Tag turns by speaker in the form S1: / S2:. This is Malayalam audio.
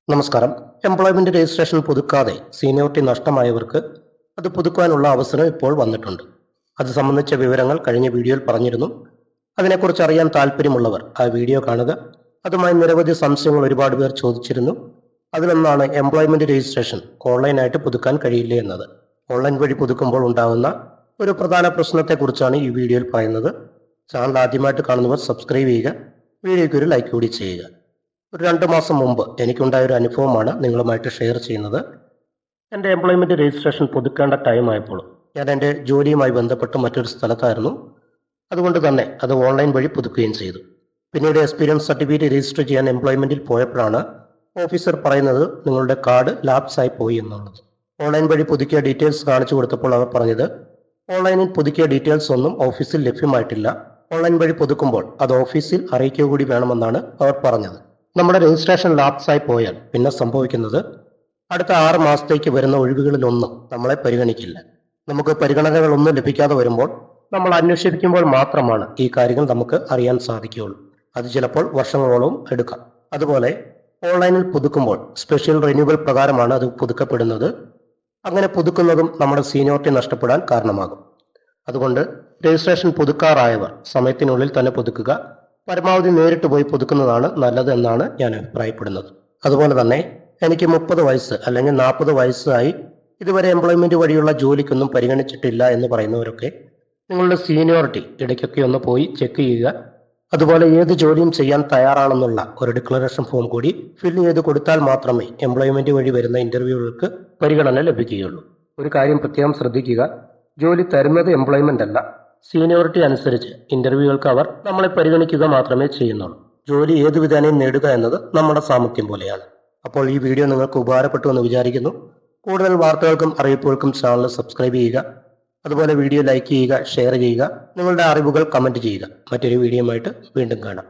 S1: നമസ്കാരം. എംപ്ലോയ്മെന്റ് രജിസ്ട്രേഷൻ പുതുക്കാതെ സീനിയോറിറ്റി നഷ്ടമായവർക്ക് അത് പുതുക്കാനുള്ള അവസരം ഇപ്പോൾ വന്നിട്ടുണ്ട്. അത് സംബന്ധിച്ച വിവരങ്ങൾ കഴിഞ്ഞ വീഡിയോയിൽ പറഞ്ഞിരുന്നു. അതിനെക്കുറിച്ച് അറിയാൻ താല്പര്യമുള്ളവർ ആ വീഡിയോ കാണുക. അതുമായി നിരവധി സംശയങ്ങൾ ഒരുപാട് പേർ ചോദിച്ചിരുന്നു. അതിലൊന്നാണ് എംപ്ലോയ്മെന്റ് രജിസ്ട്രേഷൻ ഓൺലൈനായിട്ട് പുതുക്കാൻ കഴിയില്ലേ എന്നത്. ഓൺലൈൻ വഴി പുതുക്കുമ്പോൾ ഉണ്ടാകുന്ന ഒരു പ്രധാന പ്രശ്നത്തെക്കുറിച്ചാണ് ഈ വീഡിയോയിൽ പറയുന്നത്. ചാനൽ ആദ്യമായിട്ട് കാണുന്നവർ സബ്സ്ക്രൈബ് ചെയ്യുക, വീഡിയോയ്ക്ക് ഒരു ലൈക്ക് കൂടി ചെയ്യുക. ഒരു 2 മാസം മുമ്പ് എനിക്കുണ്ടായ ഒരു അനുഭവമാണ് നിങ്ങളുമായിട്ട് ഷെയർ ചെയ്യുന്നത്. എൻ്റെ എംപ്ലോയ്മെൻറ്റ് രജിസ്ട്രേഷൻ പുതുക്കേണ്ട ടൈം ആയപ്പോൾ ഞാൻ എൻ്റെ ജോലിയുമായി ബന്ധപ്പെട്ട് മറ്റൊരു സ്ഥലത്തായിരുന്നു. അതുകൊണ്ട് തന്നെ അത് ഓൺലൈൻ വഴി പുതുക്കുകയും ചെയ്തു. പിന്നീട് എക്സ്പീരിയൻസ് സർട്ടിഫിക്കറ്റ് രജിസ്റ്റർ ചെയ്യാൻ എംപ്ലോയ്മെൻറ്റിൽ പോയപ്പോഴാണ് ഓഫീസർ പറയുന്നത് നിങ്ങളുടെ കാർഡ് ലാപ്സ് ആയി പോയി എന്നുള്ളത്. ഓൺലൈൻ വഴി പുതുക്കിയ ഡീറ്റെയിൽസ് കാണിച്ചു കൊടുത്തപ്പോൾ അവർ പറഞ്ഞത് ഓൺലൈനിൽ പുതുക്കിയ ഡീറ്റെയിൽസ് ഒന്നും ഓഫീസിൽ ലഭ്യമായിട്ടില്ല. ഓൺലൈൻ വഴി പുതുക്കുമ്പോൾ അത് ഓഫീസിൽ അറിയിക്കുക കൂടി വേണമെന്നാണ് അവർ പറഞ്ഞത്. നമ്മുടെ രജിസ്ട്രേഷൻ ലാപ്സായി പോയാൽ പിന്നെ സംഭവിക്കുന്നത് അടുത്ത 6 മാസത്തേക്ക് വരുന്ന ഒഴിവുകളിലൊന്നും നമ്മളെ പരിഗണിക്കില്ല. നമുക്ക് പരിഗണനകളൊന്നും ലഭിക്കാതെ വരുമ്പോൾ നമ്മൾ അന്വേഷിക്കുമ്പോൾ മാത്രമാണ് ഈ കാര്യങ്ങൾ നമുക്ക് അറിയാൻ സാധിക്കുകയുള്ളൂ. അത് ചിലപ്പോൾ വർഷങ്ങളോളം എടുക്കാം. അതുപോലെ ഓൺലൈനിൽ പുതുക്കുമ്പോൾ സ്പെഷ്യൽ റിന്യൂവൽ പ്രകാരമാണ് അത് പുതുക്കപ്പെടുന്നത്. അങ്ങനെ പുതുക്കുന്നതും നമ്മുടെ സീനിയോറിറ്റി നഷ്ടപ്പെടാൻ കാരണമാകും. അതുകൊണ്ട് രജിസ്ട്രേഷൻ പുതുക്കാറായവർ സമയത്തിനുള്ളിൽ തന്നെ പുതുക്കുക. പരമാവധി നേരിട്ട് പോയി പുതുക്കുന്നതാണ് നല്ലത് എന്നാണ് ഞാൻ അഭിപ്രായപ്പെടുന്നത്. അതുപോലെ തന്നെ എനിക്ക് 30 വയസ്സ് അല്ലെങ്കിൽ 40 വയസ്സായി ഇതുവരെ എംപ്ലോയ്മെന്റ് വഴിയുള്ള ജോലിക്കൊന്നും പരിഗണിച്ചിട്ടില്ല എന്ന് പറയുന്നവരൊക്കെ നിങ്ങളുടെ സീനിയോറിറ്റി ഇടയ്ക്കൊക്കെ ഒന്ന് പോയി ചെക്ക് ചെയ്യുക. അതുപോലെ ഏത് ജോലിയും ചെയ്യാൻ തയ്യാറാണെന്നുള്ള ഒരു ഡിക്ലറേഷൻ ഫോം കൂടി ഫിൽ ചെയ്ത് കൊടുത്താൽ മാത്രമേ എംപ്ലോയ്മെന്റ് വഴി വരുന്ന ഇന്റർവ്യൂകൾക്ക് പരിഗണന ലഭിക്കുകയുള്ളൂ. ഒരു കാര്യം പ്രത്യേകം ശ്രദ്ധിക്കുക, ജോലി തരുന്നത് എംപ്ലോയ്മെന്റ് അല്ല, സീനിയോറിറ്റി അനുസരിച്ച് ഇന്റർവ്യൂകൾക്ക് അവർ നമ്മളെ പരിഗണിക്കുക മാത്രമേ ചെയ്യുന്നുള്ളൂ. ജോലി ഏതു വിധാനയും നേടുക എന്നത് നമ്മുടെ സാമർത്ഥ്യം പോലെയാണ്. അപ്പോൾ ഈ വീഡിയോ നിങ്ങൾക്ക് ഉപകാരപ്പെട്ടു എന്ന് വിചാരിക്കുന്നു. കൂടുതൽ വാർത്തകൾക്കും അറിയിപ്പുകൾക്കും ചാനൽ സബ്സ്ക്രൈബ് ചെയ്യുക. അതുപോലെ വീഡിയോ ലൈക്ക് ചെയ്യുക, ഷെയർ ചെയ്യുക, നിങ്ങളുടെ അറിവുകൾ കമന്റ് ചെയ്യുക. മറ്റൊരു വീഡിയോയുമായിട്ട് വീണ്ടും കാണാം.